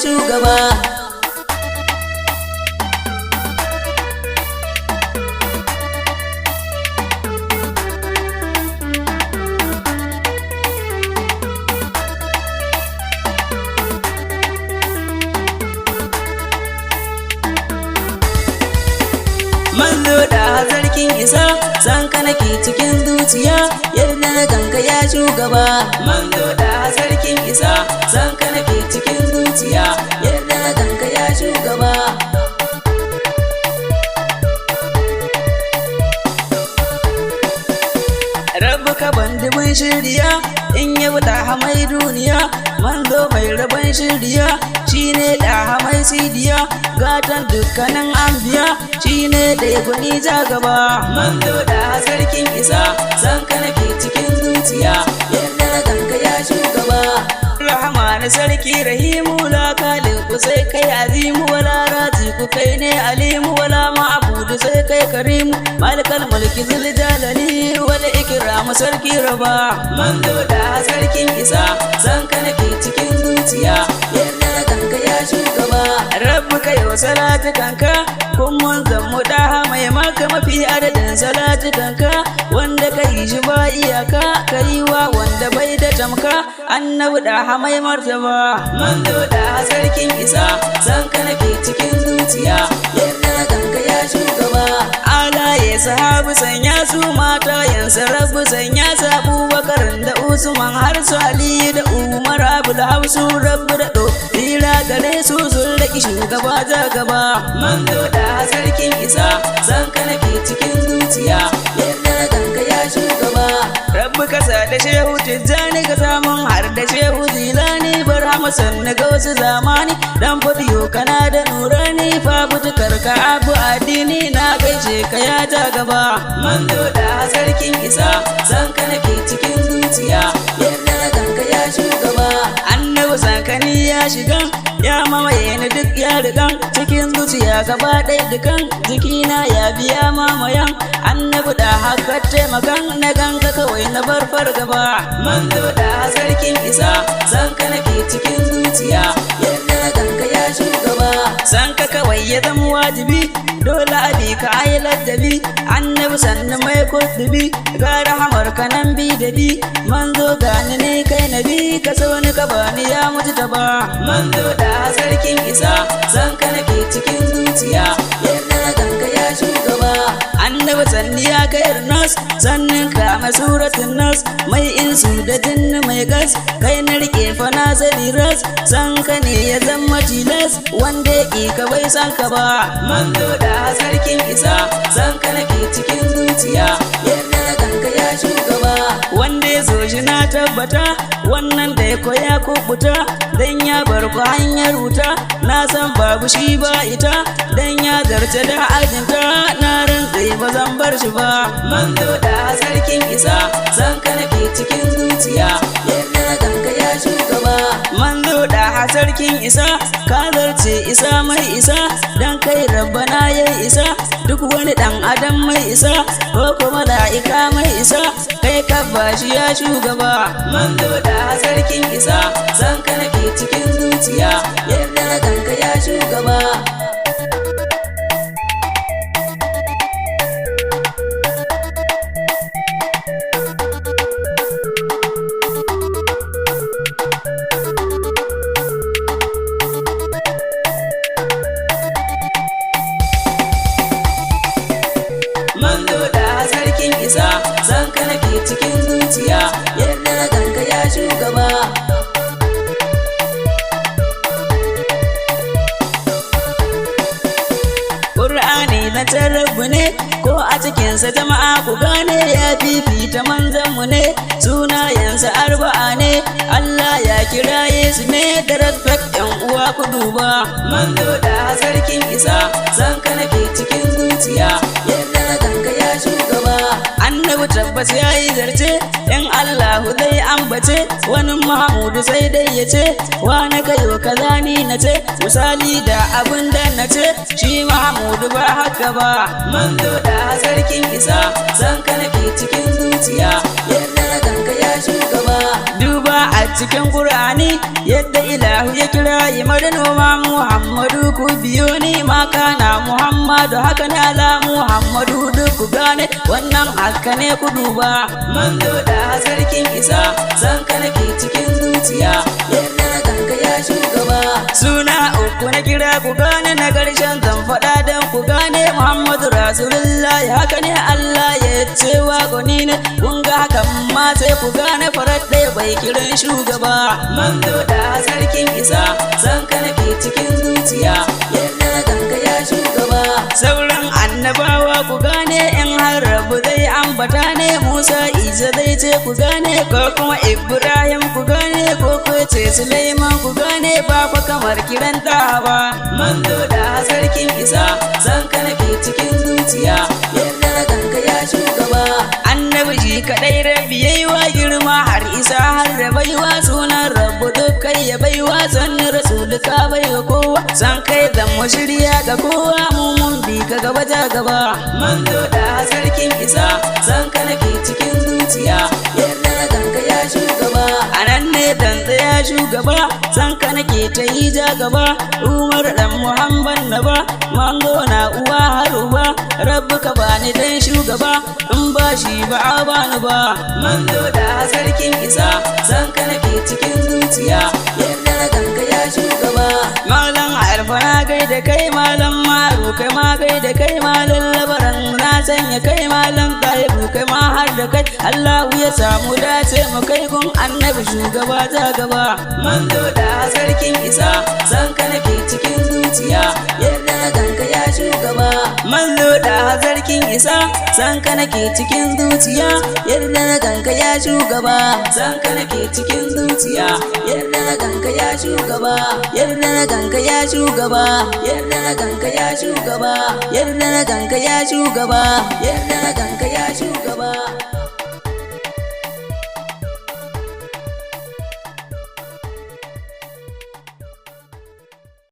shugaba. Manzo da sarkin isa, san ka nake cikin zuciya, yarda na ganka ya shugaba. Manzo da sarkin isa, san ka nake cikin zuciya, yarda na ganka ya shugaba. Rabu ka bandi mun shirya, in yi da mai duniya, manzo mai rabon shirya, shine da mai sidiya, gatan dukkanin anbiya, shine da ya gwani ja gaba. Manzo da sarkin isa, san ka nake cikin zuciya, yadda na ganka ya shugaba. Rahman sarki rahimu la khaliqu sai kai azimu wala raziqu kai ne alimu wala ma'budu sai kai karimu malikal mulki zul jalali wal ikram sarki raba. Manzo da sarkin isa, san ka nake cikin zuciya, yadda na ganka ya shugaba. Rabbu kai wa salatu kanka, kun mun zammu da mai maka mafi adadin salatu kanka, wanda kai shi ba iyaka, kai wa wanda bai da tamka, annabi da mai martaba. Manzo da sarkin isa, san ka nake cikin zuciya, yadda na ganka ya shugaba. Alaye sahabu sanya su mata yansa rabu sanya su Abubakar da Usman har su Ali da Umar Abul Hausu rabu da do hira gare su sun raki shugaba ja gaba. Manzo da sarkin isa, san ka nake cikin zuciya, yadda na ganka ya shugaba. Rabbu kasa da shehu tijjani ka samun har da shehu zilani barhama sanna ga wasu zamani dan fadiyo kana da nurani fa butukar ka abu addini na gaishe ka ya ja gaba. Manzo da sarkin isa, san ka nake cikin zuciya, yadda na ganka ya shugaba. Annabi sakani ya shiga, ya mamaye ni duk ya rigan cikin zuciya gaba ɗaya dukan jikina ya biya mamayan. Annabi da haka taimakan na ganka kawai na bar fargaba. Manzo da sarkin isa, san ka nake cikin zuciya, yadda na ganka ya shugaba. San ka kawai ya zama wajibi, dole abi ka ayi ladabi, annabi sannan mai kudubi, ga rahamar ka nan bi da bi. Manzo gani ne kai nabi, ka so ni ka bani ya mutu ta ba. Manzo da sarkin isa, san ka nake cikin zuciya, yadda na ganka ya shugaba. Annabi sanni ya kai nas, sannan ka mai suratun nas, mai insu da jinni mai gas, kai na rike fa na zani ras, san ka ne ya zama tilas, wanda ya ƙi ka bai san ka ba. Manzo da sarkin isa, san ka nake cikin zuciya, yadda na ganka ya shugaba. Wanda ya zo shi na tabbata, wannan da ya koya kubuta, dan ya bar ku hanyar wuta, na san babu shi ba ita, dan ya zarce da ajinta, na rantse ba zan bar shi ba. Manzo da sarkin isa, san ka nake cikin zuciya, yadda na ganka ya shugaba. Manzo da sarkin isa, ka zarce isa mai isa, dan kai rabbana ya isa, duk wani dan adam mai isa, ko kuma mala'ika mai isa, kai ka bashi ya shugaba. Manzo da sarkin isa, san ka nake cikin zuciya, yadda na ganka ya shugaba. Manzo da sarkin isa, san ka nake cikin zuciya, yadda na ganka ya shugaba. Qur'ani na tarabbu ne, ko a cikinsa jama'a ku gane ya fifita manzanmu ne, sunayensa arba'a ne, Allah ya kiraye su ne da respect yan uwa ku duba. Manzo da sarkin isa, san ka nake cikin zuciya, yadda na ganka ya shugaba. Annabi tabbas ya yi zarce, in Allahu zai ambace, wani Mahamudu sai dai ya ce, wani kayo kaza ni na ce, misali da abin da na ce, shi Mahamudu ba haka ba. Manzo da sarkin isa, san ka nake cikin zuciya, yadda na ganka ya shugaba. Duba a cikin Qur'ani yadda ilahu ya kira yi madanoma Muhammadu ku biyo ni ma kana Muhammadu haka ne ala Muhammadu duk ku gane wannan haka ne ku duba manzo da sarkin isa san ka nake cikin zuciya yadda na ganka ya shugaba suna uku na kira ku gane na karshen zan faɗa don ku gane Muhammadu Rasulullahi haka ne Allah ya ce wa goni ne kun ga hakan ma sai ku gane farar ɗaya bai kiran shugaba manzo da sarkin isa san ka nake cikin zuciya yadda na ganka ya shugaba sauran annabawa ku gane in har rabu zai ambata ne Musa Isa zai ce ku gane ko kuma Ibrahim ku gane ko ce Sulaiman ku gane ba fa kamar kiran ta ba manzo da sarkin isa san ka nake cikin zuciya yadda na ganka ya shugaba annabi shi kadai rabbi yayi wa girma har isa har da baiwa sunan rabbu dukkai ya baiwa sannan rasul ka baiwa kowa san kai zan mu shirya ga kowa mu mun bi ka gaba ta gaba manzo da sarkin isa san ka nake cikin zuciya yadda na ganka ya shugaba anan ne dan tsaya shugaba san ka nake ta yi ja gaba Umar dan Muhammad na ba mango na uwa har uba rabbu ka bani dan shugaba in ba shi ba a bani ba manzo da sarkin isa san ka nake cikin zuciya yadda na ganka ya shugaba malam alfa na gaida kai malam maru kai ma gaida kai malam labaran na sanya kai malam taibu kai ma har da kai Allahu ya samu dace mu kai gun annabi shugaba ta gaba manzo da sarkin isa san ka nake cikin zuciya yadda na ganka ya shugaba manzo da sarkin isa san ka nake cikin zuciya yadda na ganka ya shugaba san ka nake cikin zuciya yadda na ganka ya shugaba yadda na ganka ya shugaba yadda na ganka ya shugaba yadda na ganka ya shugaba yadda na ganka ya shugaba